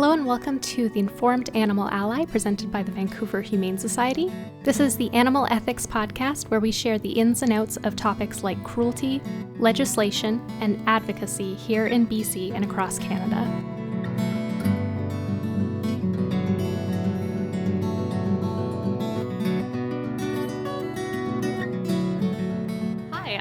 Hello and welcome to The Informed Animal Ally, presented by the Vancouver Humane Society. This is the Animal Ethics Podcast, where we share the ins and outs of topics like cruelty, legislation, and advocacy here in BC and across Canada.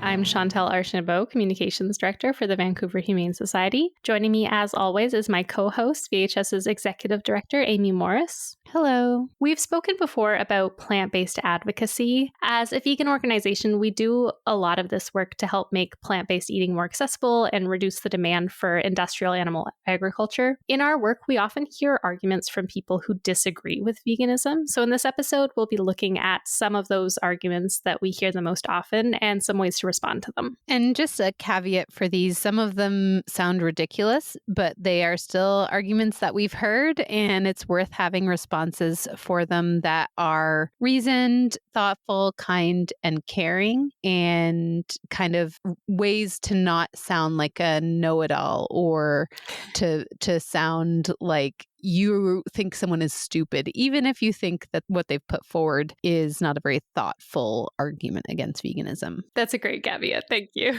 I'm Chantelle Archambault, Communications Director for the Vancouver Humane Society. Joining me, as always, is my co-host, VHS's Executive Director, Amy Morris. Hello. We've spoken before about plant-based advocacy. As a vegan organization, we do a lot of this work to help make plant-based eating more accessible and reduce the demand for industrial animal agriculture. In our work, we often hear arguments from people who disagree with veganism. So in this episode, we'll be looking at some of those arguments that we hear the most often and some ways to respond to them. And just a caveat for these, some of them sound ridiculous, but they are still arguments that we've heard, and it's worth having responses for them that are reasoned, thoughtful, kind, and caring, and kind of ways to not sound like a know-it-all or to sound like you think someone is stupid, even if you think that what they've put forward is not a very thoughtful argument against veganism. That's a great caveat. Thank you.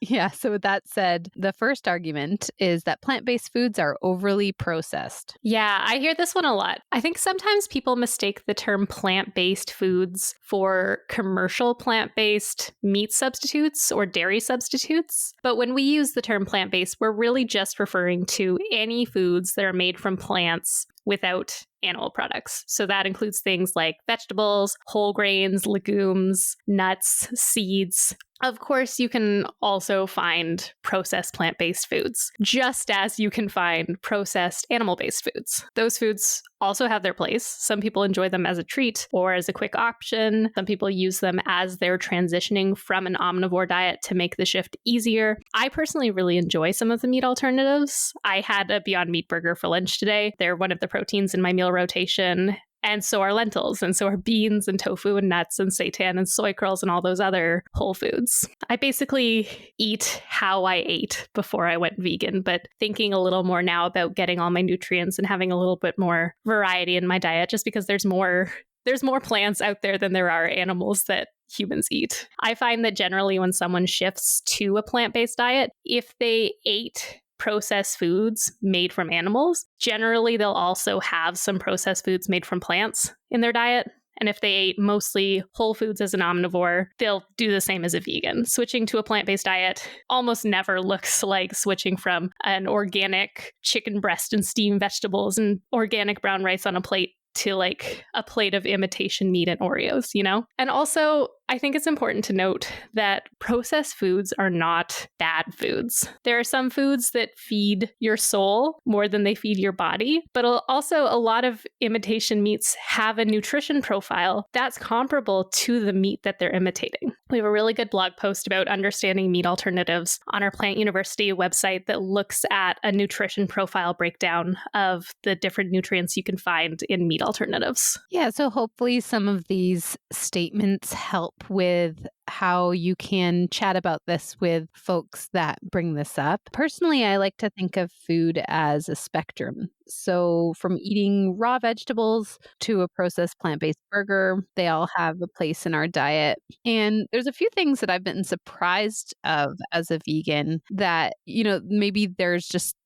Yeah. So with that said, the first argument is that plant-based foods are overly processed. Yeah, I hear this one a lot. I think sometimes people mistake the term plant-based foods for commercial plant-based meat substitutes or dairy substitutes. But when we use the term plant-based, we're really just referring to any foods that are made from plants without animal products. So that includes things like vegetables, whole grains, legumes, nuts, seeds. Of course, you can also find processed plant-based foods, just as you can find processed animal-based foods. Those foods also have their place. Some people enjoy them as a treat or as a quick option. Some people use them as they're transitioning from an omnivore diet to make the shift easier. I personally really enjoy some of the meat alternatives. I had a Beyond Meat burger for lunch today. They're one of the proteins in my meal rotation. And so are lentils, and so are beans and tofu and nuts and seitan and soy curls and all those other whole foods. I basically eat how I ate before I went vegan, but thinking a little more now about getting all my nutrients and having a little bit more variety in my diet, just because there's more plants out there than there are animals that humans eat. I find that generally when someone shifts to a plant-based diet, if they ate processed foods made from animals, generally they'll also have some processed foods made from plants in their diet. And if they ate mostly whole foods as an omnivore, they'll do the same as a vegan. Switching to a plant-based diet almost never looks like switching from an organic chicken breast and steamed vegetables and organic brown rice on a plate to like a plate of imitation meat and Oreos, you know? And also, I think it's important to note that processed foods are not bad foods. There are some foods that feed your soul more than they feed your body, but also a lot of imitation meats have a nutrition profile that's comparable to the meat that they're imitating. We have a really good blog post about understanding meat alternatives on our Plant University website that looks at a nutrition profile breakdown of the different nutrients you can find in meat alternatives. Yeah, so hopefully some of these statements help with how you can chat about this with folks that bring this up. Personally, I like to think of food as a spectrum. So from eating raw vegetables to a processed plant-based burger, they all have a place in our diet. And there's a few things that I've been surprised of as a vegan that, maybe there's just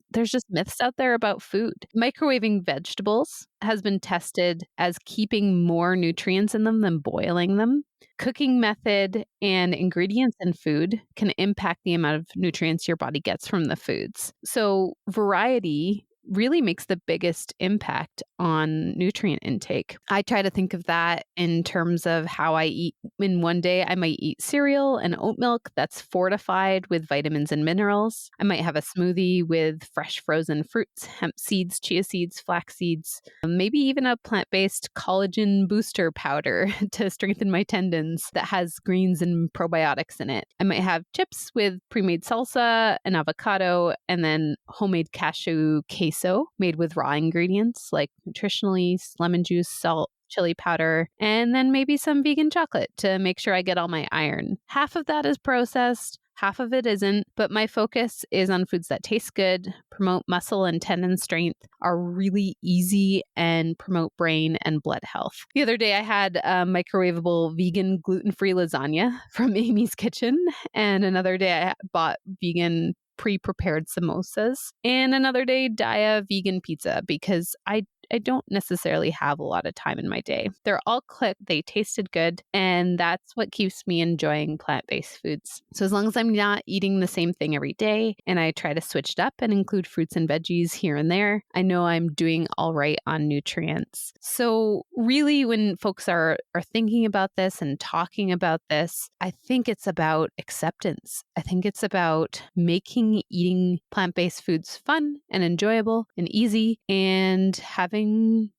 myths out there about food. Microwaving vegetables has been tested as keeping more nutrients in them than boiling them. Cooking method and ingredients in food can impact the amount of nutrients your body gets from the foods. So variety really makes the biggest impact on nutrient intake. I try to think of that in terms of how I eat. In one day, I might eat cereal and oat milk that's fortified with vitamins and minerals. I might have a smoothie with fresh frozen fruits, hemp seeds, chia seeds, flax seeds, maybe even a plant-based collagen booster powder to strengthen my tendons that has greens and probiotics in it. I might have chips with pre-made salsa, an avocado, and then homemade cashew queso made with raw ingredients like nutritionally, lemon juice, salt, chili powder, and then maybe some vegan chocolate to make sure I get all my iron. Half of that is processed, half of it isn't. But my focus is on foods that taste good, promote muscle and tendon strength, are really easy, and promote brain and blood health. The other day I had a microwavable vegan gluten-free lasagna from Amy's Kitchen, and another day I bought vegan pre-prepared samosas, and another day Daya vegan pizza because I don't necessarily have a lot of time in my day. They're all clicked, they tasted good, and that's what keeps me enjoying plant-based foods. So as long as I'm not eating the same thing every day and I try to switch it up and include fruits and veggies here and there, I know I'm doing all right on nutrients. So really when folks are thinking about this and talking about this, I think it's about acceptance. I think it's about making eating plant-based foods fun and enjoyable and easy, and having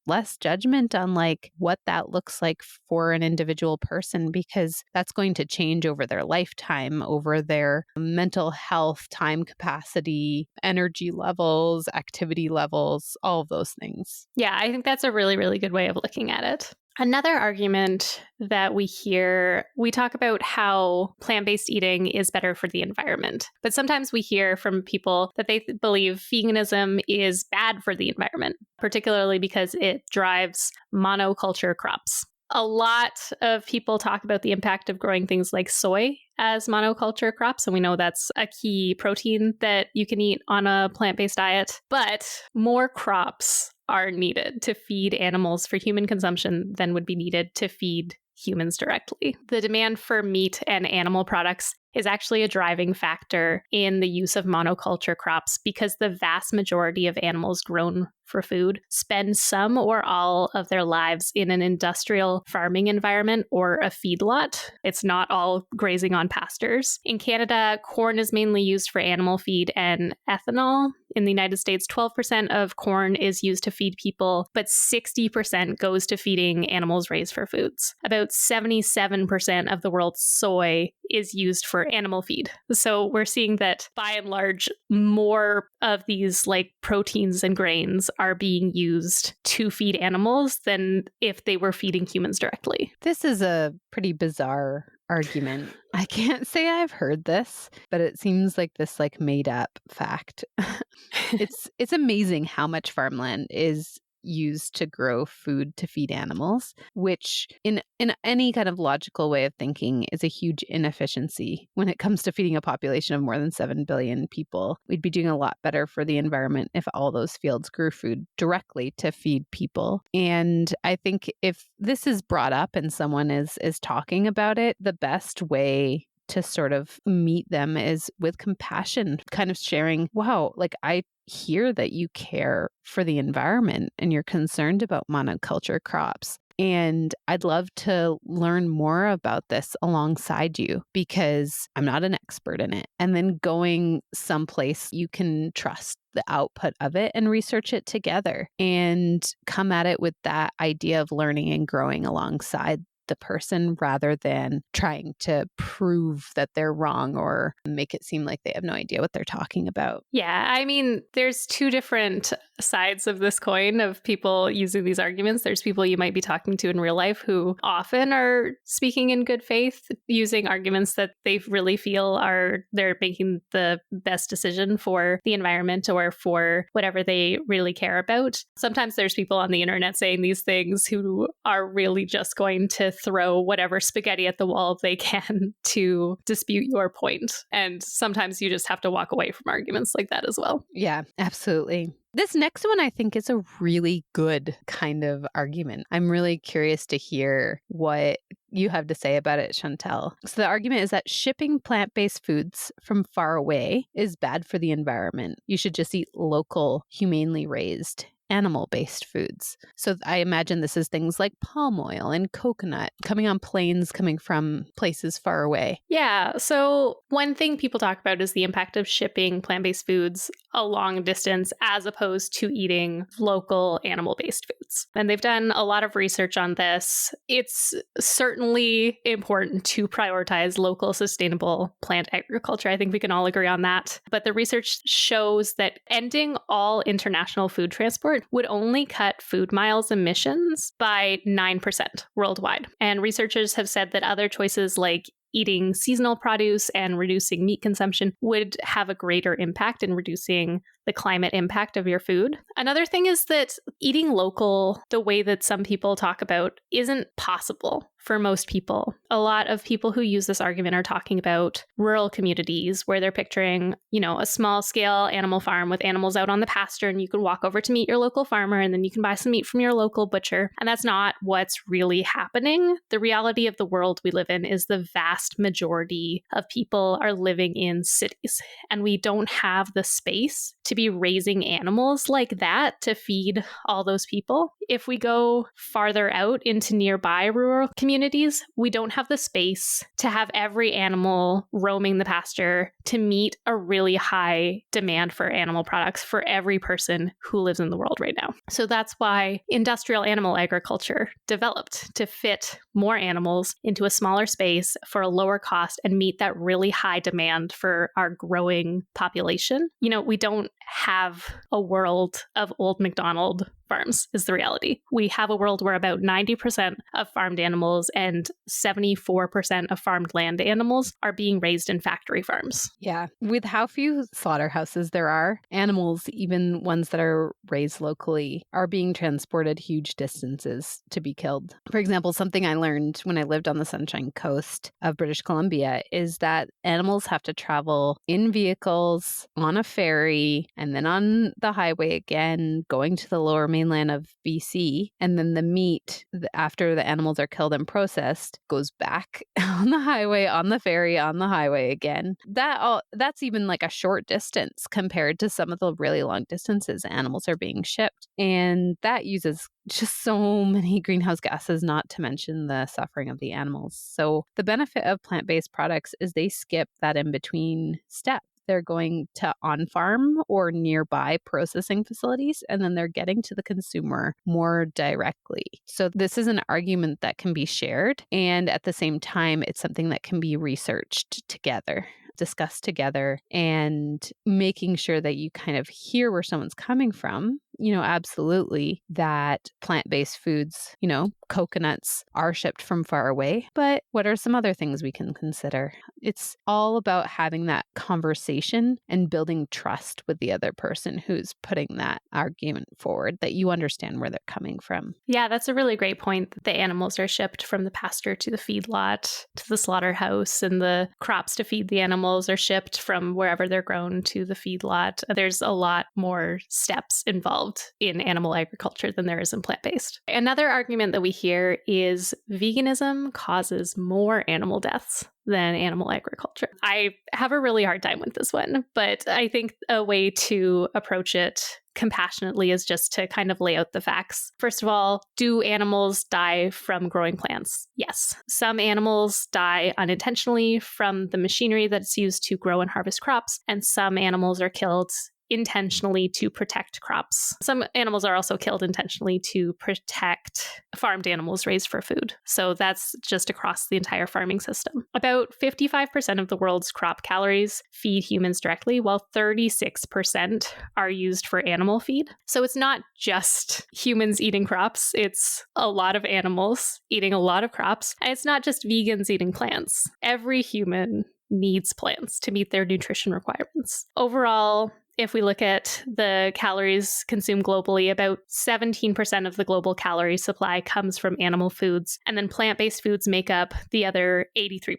less judgment on like what that looks like for an individual person, because that's going to change over their lifetime, over their mental health, time capacity, energy levels, activity levels, all of those things. Yeah, I think that's a really, really good way of looking at it. Another argument that we hear, we talk about how plant-based eating is better for the environment. But sometimes we hear from people that they believe veganism is bad for the environment, particularly because it drives monoculture crops. A lot of people talk about the impact of growing things like soy as monoculture crops, and we know that's a key protein that you can eat on a plant-based diet. But more crops are needed to feed animals for human consumption than would be needed to feed humans directly. The demand for meat and animal products is actually a driving factor in the use of monoculture crops because the vast majority of animals grown for food spend some or all of their lives in an industrial farming environment or a feedlot. It's not all grazing on pastures. In Canada, corn is mainly used for animal feed and ethanol. In the United States, 12% of corn is used to feed people, but 60% goes to feeding animals raised for foods. About 77% of the world's soy is used for animal feed. So we're seeing that by and large, more of these like proteins and grains are being used to feed animals than if they were feeding humans directly. This is a pretty bizarre argument. I can't say I've heard this, but it seems like this like made up fact. It's amazing how much farmland is used to grow food to feed animals, which in any kind of logical way of thinking is a huge inefficiency when it comes to feeding a population of more than 7 billion people. We'd be doing a lot better for the environment if all those fields grew food directly to feed people. And I think if this is brought up and someone is talking about it, the best way to sort of meet them is with compassion, kind of sharing, wow, like I hear that you care for the environment and you're concerned about monoculture crops. And I'd love to learn more about this alongside you because I'm not an expert in it. And then going someplace you can trust the output of it and research it together and come at it with that idea of learning and growing alongside the person rather than trying to prove that they're wrong or make it seem like they have no idea what they're talking about. Yeah, I mean, there's two different sides of this coin of people using these arguments. There's people you might be talking to in real life who often are speaking in good faith, using arguments that they really feel they're making the best decision for the environment or for whatever they really care about. Sometimes there's people on the internet saying these things who are really just going to throw whatever spaghetti at the wall they can to dispute your point. And sometimes you just have to walk away from arguments like that as well. Yeah, absolutely. This next one, I think, is a really good kind of argument. I'm really curious to hear what you have to say about it, Chantelle. So the argument is that shipping plant-based foods from far away is bad for the environment. You should just eat local, humanely raised animal-based foods. So I imagine this is things like palm oil and coconut coming on planes coming from places far away. Yeah. So one thing people talk about is the impact of shipping plant-based foods a long distance as opposed to eating local animal-based foods. And they've done a lot of research on this. It's certainly important to prioritize local, sustainable plant agriculture. I think we can all agree on that. But the research shows that ending all international food transport would only cut food miles emissions by 9% worldwide. And researchers have said that other choices like eating seasonal produce and reducing meat consumption would have a greater impact in reducing the climate impact of your food. Another thing is that eating local, the way that some people talk about, isn't possible for most people. A lot of people who use this argument are talking about rural communities where they're picturing, a small scale animal farm with animals out on the pasture, and you can walk over to meet your local farmer and then you can buy some meat from your local butcher. And that's not what's really happening. The reality of the world we live in is the vast majority of people are living in cities, and we don't have the space to be raising animals like that to feed all those people. If we go farther out into nearby rural communities, we don't have the space to have every animal roaming the pasture to meet a really high demand for animal products for every person who lives in the world right now. So that's why industrial animal agriculture developed, to fit more animals into a smaller space for a lower cost and meet that really high demand for our growing population. We don't have a world of old McDonald farms, is the reality. We have a world where about 90% of farmed animals and 74% of farmed land animals are being raised in factory farms. Yeah. With how few slaughterhouses there are, animals, even ones that are raised locally, are being transported huge distances to be killed. For example, something I learned when I lived on the Sunshine Coast of British Columbia is that animals have to travel in vehicles, on a ferry, and then on the highway again, going to the lower mainland of BC. And then the meat, after the animals are killed and processed, goes back on the highway, on the ferry, on the highway again. That's even like a short distance compared to some of the really long distances animals are being shipped. And that uses just so many greenhouse gases, not to mention the suffering of the animals. So the benefit of plant-based products is they skip that in-between step. They're going to on-farm or nearby processing facilities, and then they're getting to the consumer more directly. So this is an argument that can be shared, and at the same time, it's something that can be researched together, discussed together, and making sure that you kind of hear where someone's coming from. Absolutely that plant-based foods, coconuts are shipped from far away. But what are some other things we can consider? It's all about having that conversation and building trust with the other person who's putting that argument forward, that you understand where they're coming from. Yeah, that's a really great point. The animals are shipped from the pasture to the feedlot, to the slaughterhouse, and the crops to feed the animals are shipped from wherever they're grown to the feedlot. There's a lot more steps involved in animal agriculture than there is in plant-based. Another argument that we hear is veganism causes more animal deaths than animal agriculture. I have a really hard time with this one, but I think a way to approach it compassionately is just to kind of lay out the facts. First of all, do animals die from growing plants? Yes. Some animals die unintentionally from the machinery that's used to grow and harvest crops, and some animals are killed intentionally to protect crops. Some animals are also killed intentionally to protect farmed animals raised for food. So that's just across the entire farming system. About 55% of the world's crop calories feed humans directly, while 36% are used for animal feed. So it's not just humans eating crops, it's a lot of animals eating a lot of crops. And it's not just vegans eating plants. Every human needs plants to meet their nutrition requirements. Overall, if we look at the calories consumed globally, about 17% of the global calorie supply comes from animal foods, and then plant-based foods make up the other 83%.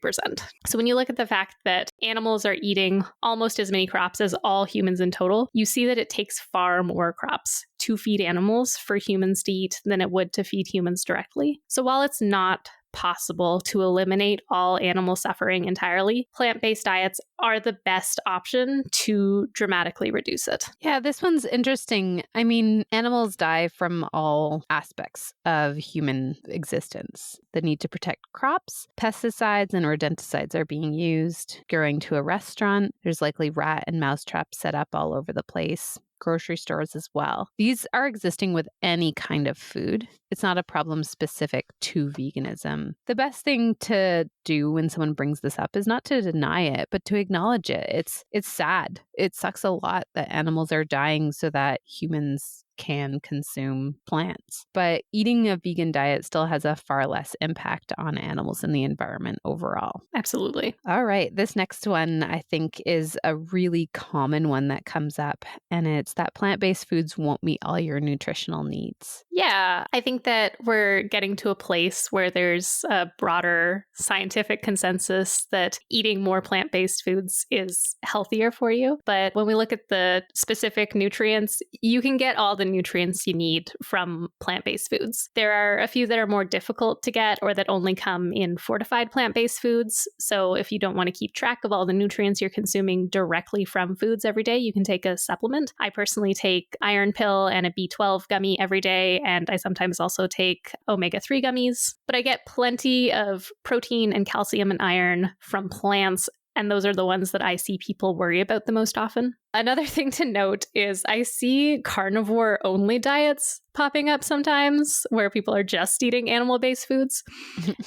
So when you look at the fact that animals are eating almost as many crops as all humans in total, you see that it takes far more crops to feed animals for humans to eat than it would to feed humans directly. So while it's not possible to eliminate all animal suffering entirely, plant-based diets are the best option to dramatically reduce it. Yeah, this one's interesting. I mean, animals die from all aspects of human existence. The need to protect crops, pesticides and rodenticides are being used. Going to a restaurant, there's likely rat and mouse traps set up all over the place. Grocery stores as well. These are existing with any kind of food. It's not a problem specific to veganism. The best thing to do when someone brings this up is not to deny it, but to acknowledge it. It's sad. It sucks a lot that animals are dying so that humans can consume plants. But eating a vegan diet still has a far less impact on animals and the environment overall. Absolutely. All right. This next one, I think, is a really common one that comes up, and it's that plant-based foods won't meet all your nutritional needs. Yeah, I think that we're getting to a place where there's a broader scientific consensus that eating more plant-based foods is healthier for you. But when we look at the specific nutrients, you can get all the nutrients you need from plant-based foods. There are a few that are more difficult to get or that only come in fortified plant-based foods. So if you don't want to keep track of all the nutrients you're consuming directly from foods every day, you can take a supplement. I personally take iron pill and a B12 gummy every day, and I sometimes also take omega-3 gummies. But I get plenty of protein and calcium and iron from plants, and those are the ones that I see people worry about the most often. Another thing to note is I see carnivore-only diets popping up sometimes where people are just eating animal-based foods,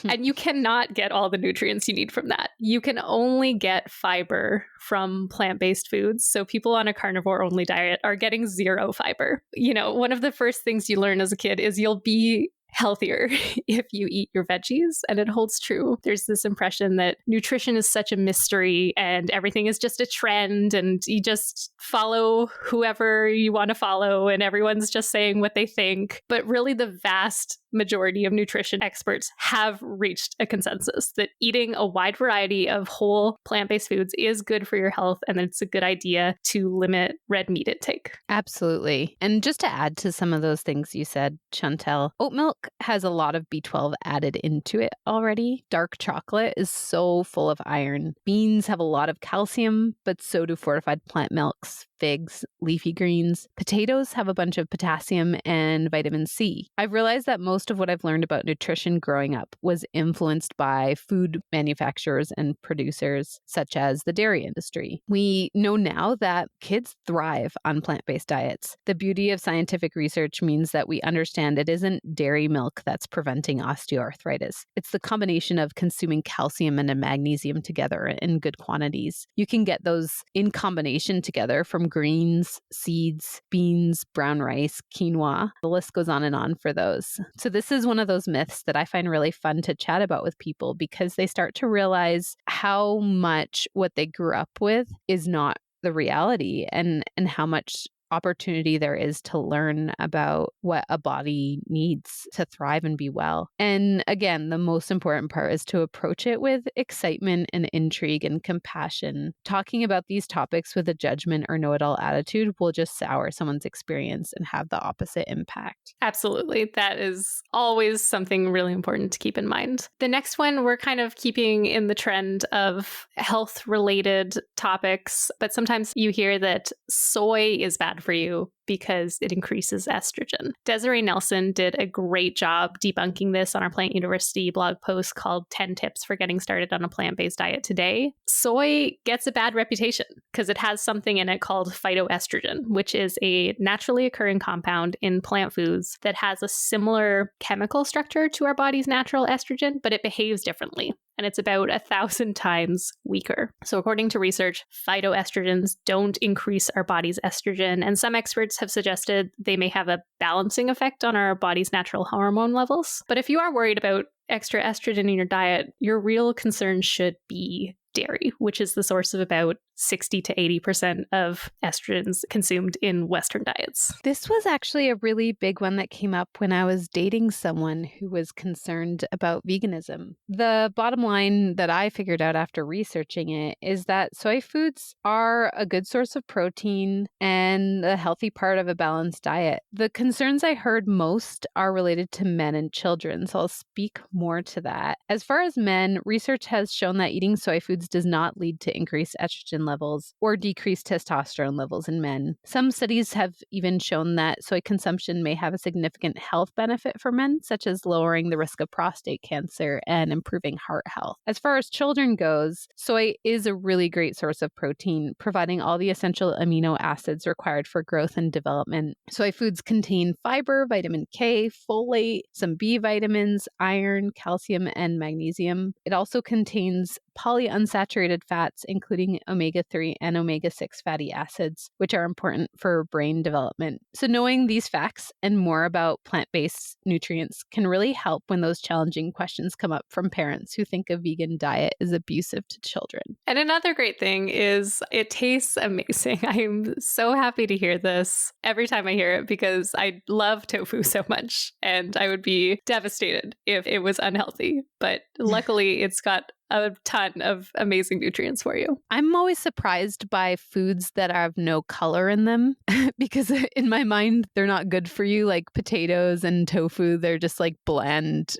and you cannot get all the nutrients you need from that. You can only get fiber from plant-based foods, so people on a carnivore-only diet are getting zero fiber. You know, one of the first things you learn as a kid is you'll be healthier if you eat your veggies, and it holds true. There's this impression that nutrition is such a mystery and everything is just a trend and you just follow whoever you want to follow and everyone's just saying what they think. But really the vast majority of nutrition experts have reached a consensus that eating a wide variety of whole plant-based foods is good for your health, and that it's a good idea to limit red meat intake. Absolutely. And just to add to some of those things you said, Chantelle, oat milk has a lot of B12 added into it already. Dark chocolate is so full of iron. Beans have a lot of calcium, but so do fortified plant milks, figs, leafy greens. Potatoes have a bunch of potassium and vitamin C. I've realized that most of what I've learned about nutrition growing up was influenced by food manufacturers and producers, such as the dairy industry. We know now that kids thrive on plant-based diets. The beauty of scientific research means that we understand it isn't dairy milk that's preventing osteoarthritis. It's the combination of consuming calcium and magnesium together in good quantities. You can get those in combination together from greens, seeds, beans, brown rice, quinoa. The list goes on and on for those. So this is one of those myths that I find really fun to chat about with people because they start to realize how much what they grew up with is not the reality and how much opportunity there is to learn about what a body needs to thrive and be well. And again, the most important part is to approach it with excitement and intrigue and compassion. Talking about these topics with a judgment or know-it-all attitude will just sour someone's experience and have the opposite impact. Absolutely. That is always something really important to keep in mind. The next one, we're kind of keeping in the trend of health-related topics, but sometimes you hear that soy is bad for you because it increases estrogen. Desiree Nelson did a great job debunking this on our Plant University blog post called 10 Tips for Getting Started on a Plant-Based Diet Today. Soy gets a bad reputation because it has something in it called phytoestrogen, which is a naturally occurring compound in plant foods that has a similar chemical structure to our body's natural estrogen, but it behaves differently. And it's about 1,000 times weaker. So according to research, phytoestrogens don't increase our body's estrogen, and some experts have suggested they may have a balancing effect on our body's natural hormone levels. But if you are worried about extra estrogen in your diet, your real concern should be dairy, which is the source of about 60 to 80% of estrogens consumed in Western diets. This was actually a really big one that came up when I was dating someone who was concerned about veganism. The bottom line that I figured out after researching it is that soy foods are a good source of protein and a healthy part of a balanced diet. The concerns I heard most are related to men and children, so I'll speak more to that. As far as men, research has shown that eating soy foods does not lead to increased estrogen levels or decreased testosterone levels in men. Some studies have even shown that soy consumption may have a significant health benefit for men, such as lowering the risk of prostate cancer and improving heart health. As far as children goes, soy is a really great source of protein, providing all the essential amino acids required for growth and development. Soy foods contain fiber, vitamin K, folate, some B vitamins, iron, calcium, and magnesium. It also contains polyunsaturated fats, including omega-3 and omega-6 fatty acids, which are important for brain development. So knowing these facts and more about plant-based nutrients can really help when those challenging questions come up from parents who think a vegan diet is abusive to children. And another great thing is it tastes amazing. I'm so happy to hear this every time I hear it because I love tofu so much and I would be devastated if it was unhealthy. But luckily, it's got a ton of amazing nutrients for you. I'm always surprised by foods that have no color in them because in my mind, they're not good for you, like potatoes and tofu. They're just like bland,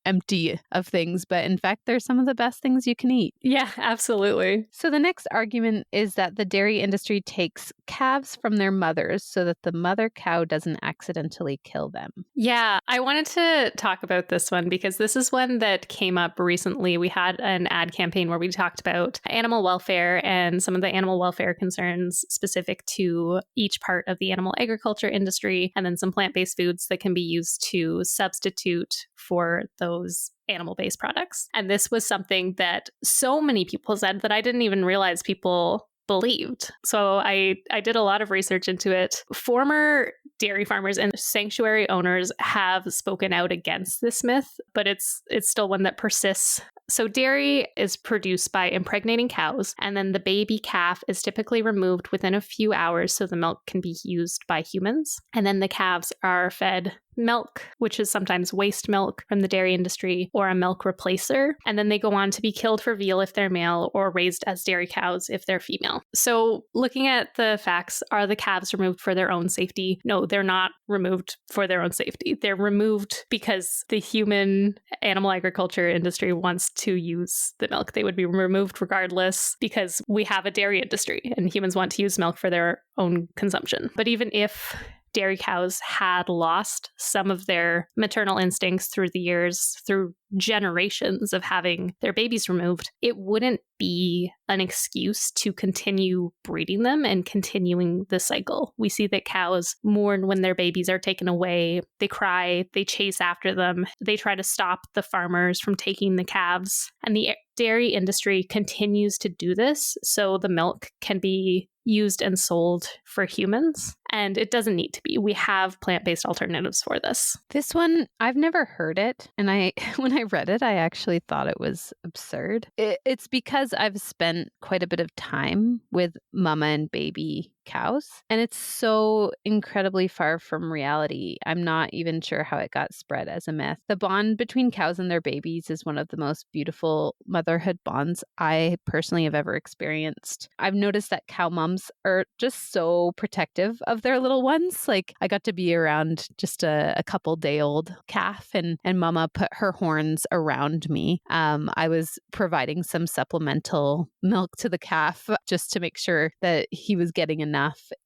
empty of things. But in fact, they're some of the best things you can eat. Yeah, absolutely. So the next argument is that the dairy industry takes calves from their mothers so that the mother cow doesn't accidentally kill them. Yeah, I wanted to talk about this one because this is one that came up recently. We had an ad campaign where we talked about animal welfare and some of the animal welfare concerns specific to each part of the animal agriculture industry, and then some plant-based foods that can be used to substitute for those animal-based products. And this was something that so many people said that I didn't even realize people believed. So I did a lot of research into it. Former dairy farmers and sanctuary owners have spoken out against this myth, but it's still one that persists. So dairy is produced by impregnating cows, and then the baby calf is typically removed within a few hours so the milk can be used by humans. And then the calves are fed milk, which is sometimes waste milk from the dairy industry, or a milk replacer. And then they go on to be killed for veal if they're male, or raised as dairy cows if they're female. So looking at the facts, are the calves removed for their own safety? No, they're not removed for their own safety. They're removed because the human animal agriculture industry wants to use the milk. They would be removed regardless because we have a dairy industry and humans want to use milk for their own consumption. But even if dairy cows had lost some of their maternal instincts through the years, through generations of having their babies removed, it wouldn't be an excuse to continue breeding them and continuing the cycle. We see that cows mourn when their babies are taken away. They cry, they chase after them, they try to stop the farmers from taking the calves. And the dairy industry continues to do this so the milk can be used and sold for humans. And it doesn't need to be. We have plant-based alternatives for this. This one, I've never heard it. And when I read it, I actually thought it was absurd. It's because I've spent quite a bit of time with mama and baby cows, and it's so incredibly far from reality. I'm not even sure how it got spread as a myth. The bond between cows and their babies is one of the most beautiful motherhood bonds I personally have ever experienced. I've noticed that cow moms are just so protective of their little ones. Like, I got to be around just a couple day old calf, and mama put her horns around me. I was providing some supplemental milk to the calf just to make sure that he was getting enough.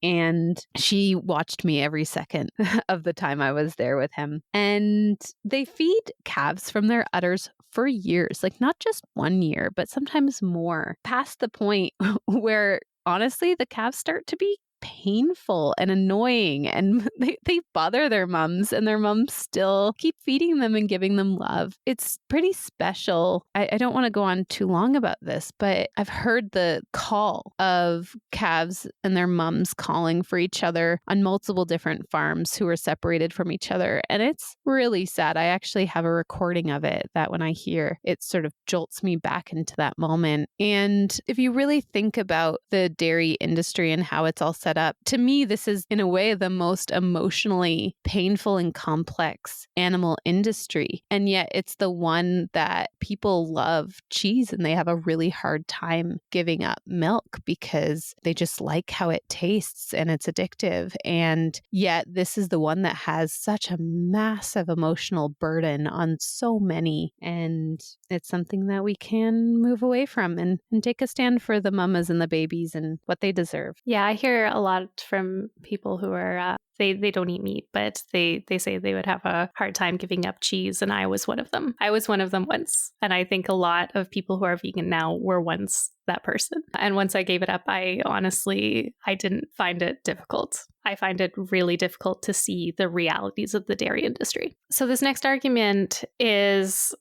And she watched me every second of the time I was there with him. And they feed calves from their udders for years, like not just 1 year, but sometimes more, past the point where honestly, the calves start to be painful and annoying, and they bother their mums, and their mums still keep feeding them and giving them love. It's pretty special. I don't want to go on too long about this, but I've heard the call of calves and their mums calling for each other on multiple different farms who are separated from each other, and it's really sad. I actually have a recording of it that when I hear it sort of jolts me back into that moment. And if you really think about the dairy industry and how it's all set up, to me, this is in a way the most emotionally painful and complex animal industry. And yet it's the one that people love cheese, and they have a really hard time giving up milk because they just like how it tastes and it's addictive. And yet this is the one that has such a massive emotional burden on so many. And it's something that we can move away from and take a stand for the mamas and the babies and what they deserve. Yeah, I hear a lot from people who are, they don't eat meat, but they say they would have a hard time giving up cheese. And I was one of them. I was one of them once. And I think a lot of people who are vegan now were once that person. And once I gave it up, I didn't find it difficult. I find it really difficult to see the realities of the dairy industry. So this next argument is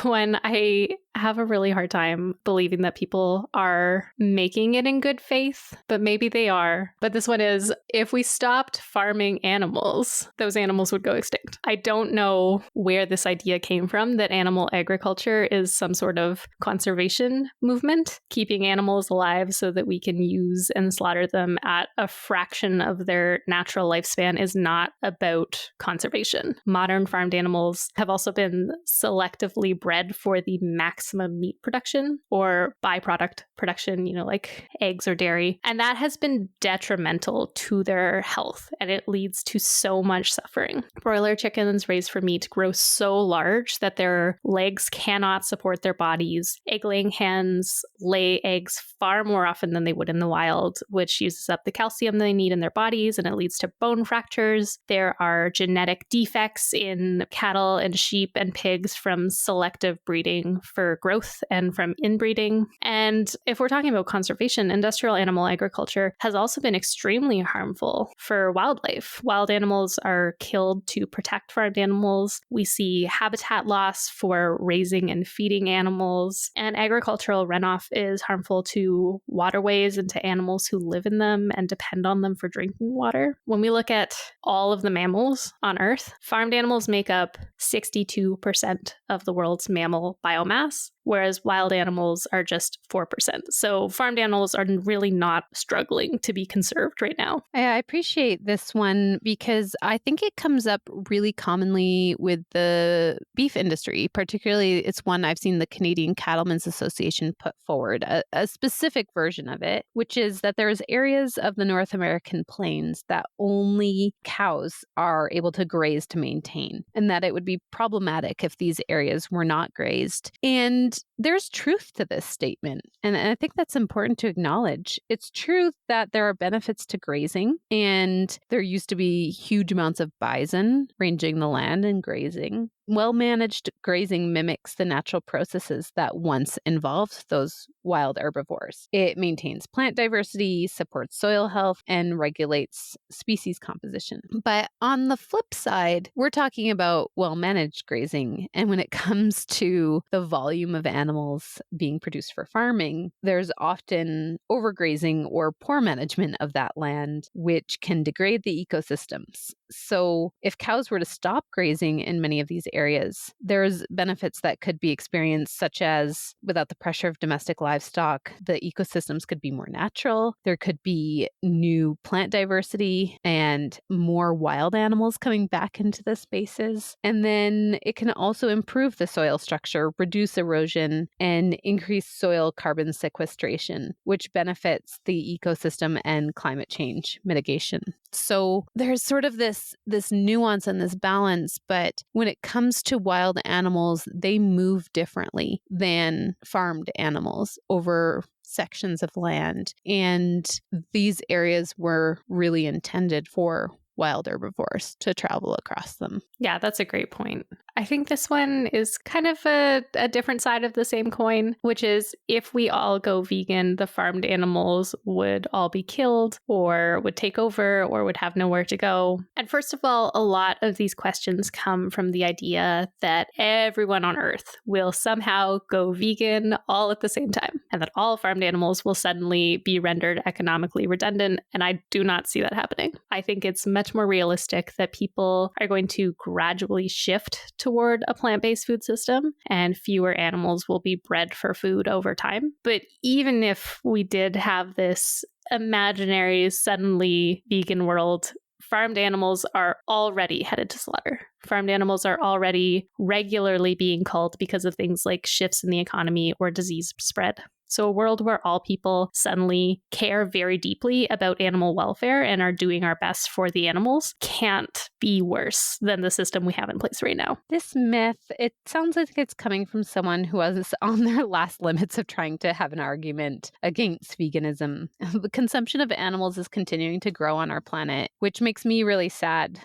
when I have a really hard time believing that people are making it in good faith, but maybe they are. But this one is, if we stopped farming animals, those animals would go extinct. I don't know where this idea came from that animal agriculture is some sort of conservation movement, keeping animals alive so that we can use and slaughter them at a fraction of their natural lifespan is not about conservation. Modern farmed animals have also been selectively bred for the maximum meat production or byproduct production, like eggs or dairy. And that has been detrimental to their health, and it leads to so much suffering. Broiler chickens raised for meat grow so large that their legs cannot support their bodies. Egg-laying hens lay eggs far more often than they would in the wild, which uses up the calcium they need in their bodies, and it leads to bone fractures. There are genetic defects in cattle and sheep and pigs from selective breeding for growth and from inbreeding. And if we're talking about conservation, industrial animal agriculture has also been extremely harmful for wildlife. Wild animals are killed to protect farmed animals. We see habitat loss for raising and feeding animals, and agricultural runoff is harmful to waterways and to animals who live in them and depend on them for drinking water. When we look at all of the mammals on Earth, farmed animals make up 62% of the world's mammal biomass, whereas wild animals are just 4%. So farmed animals are really not struggling to be conserved right now. I appreciate this one because I think it comes up really commonly with the beef industry. Particularly, it's one I've seen the Canadian Cattlemen's Association put forward, a specific version of it, which is that there's areas of the North American plains that only cows are able to graze to maintain, and that it would be problematic if these areas were not grazed. And there's truth to this statement, and I think that's important to acknowledge. It's true that there are benefits to grazing, and there used to be huge amounts of bison ranging the land and grazing. Well-managed grazing mimics the natural processes that once involved those wild herbivores. It maintains plant diversity, supports soil health, and regulates species composition. But on the flip side, we're talking about well-managed grazing. And when it comes to the volume of animals being produced for farming, there's often overgrazing or poor management of that land, which can degrade the ecosystems. So if cows were to stop grazing in many of these areas, there's benefits that could be experienced, such as without the pressure of domestic livestock, the ecosystems could be more natural. There could be new plant diversity and more wild animals coming back into the spaces. And then it can also improve the soil structure, reduce erosion, and increase soil carbon sequestration, which benefits the ecosystem and climate change mitigation. So there's sort of this nuance and this balance, but when it comes to wild animals, they move differently than farmed animals over sections of land. And these areas were really intended for wild herbivores to travel across them. Yeah, that's a great point. I think this one is kind of a different side of the same coin, which is if we all go vegan, the farmed animals would all be killed or would take over or would have nowhere to go. And first of all, a lot of these questions come from the idea that everyone on Earth will somehow go vegan all at the same time, and that all farmed animals will suddenly be rendered economically redundant. And I do not see that happening. I think it's much more realistic that people are going to gradually shift toward a plant-based food system, and fewer animals will be bred for food over time. But even if we did have this imaginary, suddenly vegan world, farmed animals are already headed to slaughter. Farmed animals are already regularly being culled because of things like shifts in the economy or disease spread. So a world where all people suddenly care very deeply about animal welfare and are doing our best for the animals can't be worse than the system we have in place right now. This myth, it sounds like it's coming from someone who was on their last limits of trying to have an argument against veganism. The consumption of animals is continuing to grow on our planet, which makes me really sad.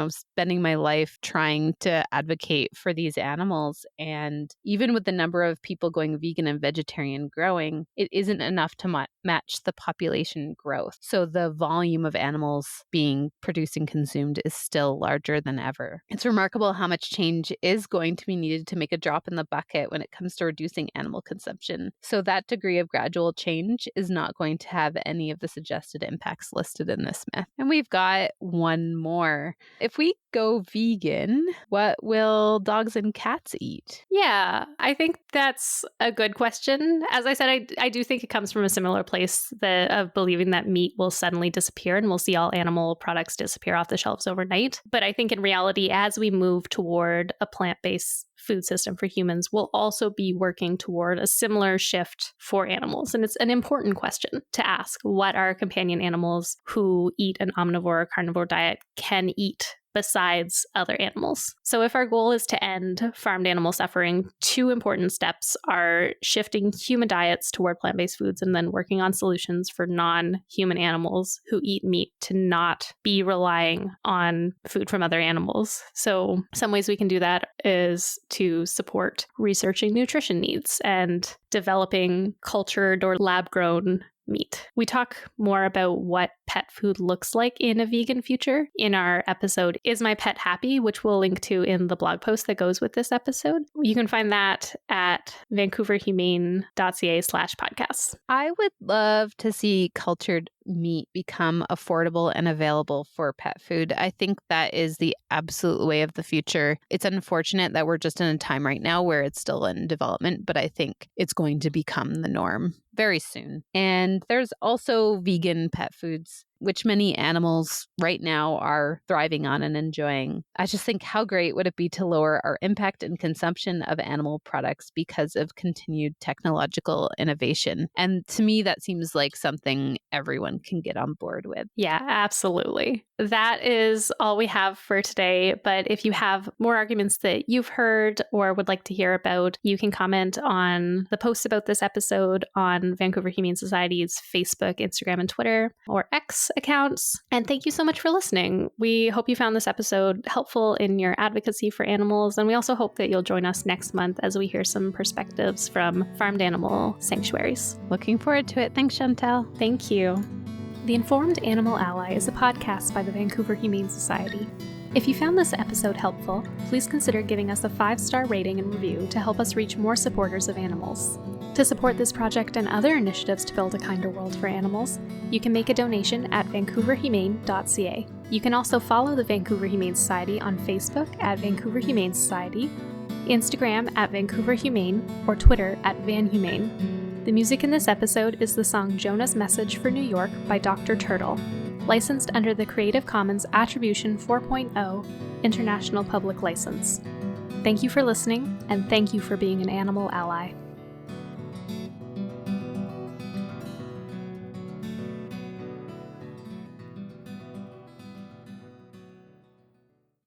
spending my life trying to advocate for these animals. And even with the number of people going vegan and vegetarian growing, it isn't enough to match the population growth. So the volume of animals being produced and consumed is still larger than ever. It's remarkable how much change is going to be needed to make a drop in the bucket when it comes to reducing animal consumption. So that degree of gradual change is not going to have any of the suggested impacts listed in this myth. And we've got one more. If we go vegan, what will dogs and cats eat? Yeah, I think that's a good question. As I said, I do think it comes from a similar place of believing that meat will suddenly disappear and we'll see all animal products disappear off the shelves overnight. But I think in reality, as we move toward a plant-based food system for humans, we'll also be working toward a similar shift for animals. And it's an important question to ask. What are companion animals who eat an omnivore or carnivore diet can eat besides other animals? So if our goal is to end farmed animal suffering, two important steps are shifting human diets toward plant-based foods and then working on solutions for non-human animals who eat meat to not be relying on food from other animals. So some ways we can do that is to support researching nutrition needs and developing cultured or lab-grown meat. We talk more about what pet food looks like in a vegan future in our episode, Is My Pet Happy?, which we'll link to in the blog post that goes with this episode. You can find that at vancouverhumane.ca/podcasts. I would love to see cultured meat become affordable and available for pet food. I think that is the absolute way of the future. It's unfortunate that we're just in a time right now where it's still in development, but I think it's going to become the norm very soon. And there's also vegan pet foods, which many animals right now are thriving on and enjoying. I just think how great would it be to lower our impact and consumption of animal products because of continued technological innovation. And to me, that seems like something everyone can get on board with. Yeah, absolutely. That is all we have for today. But if you have more arguments that you've heard or would like to hear about, you can comment on the posts about this episode on Vancouver Humane Society's Facebook, Instagram, and Twitter, or X accounts. And thank you so much for listening. We hope you found this episode helpful in your advocacy for animals. And we also hope that you'll join us next month as we hear some perspectives from farmed animal sanctuaries. Looking forward to it. Thanks, Chantelle. Thank you. The Informed Animal Ally is a podcast by the Vancouver Humane Society. If you found this episode helpful, please consider giving us a 5-star rating and review to help us reach more supporters of animals. To support this project and other initiatives to build a kinder world for animals, you can make a donation at vancouverhumane.ca. You can also follow the Vancouver Humane Society on Facebook at Vancouver Humane Society, Instagram at Vancouver Humane, or Twitter at VanHumane. The music in this episode is the song Jonah's Message for New York by Dr. Turtle, licensed under the Creative Commons Attribution 4.0 International Public License. Thank you for listening, and thank you for being an animal ally.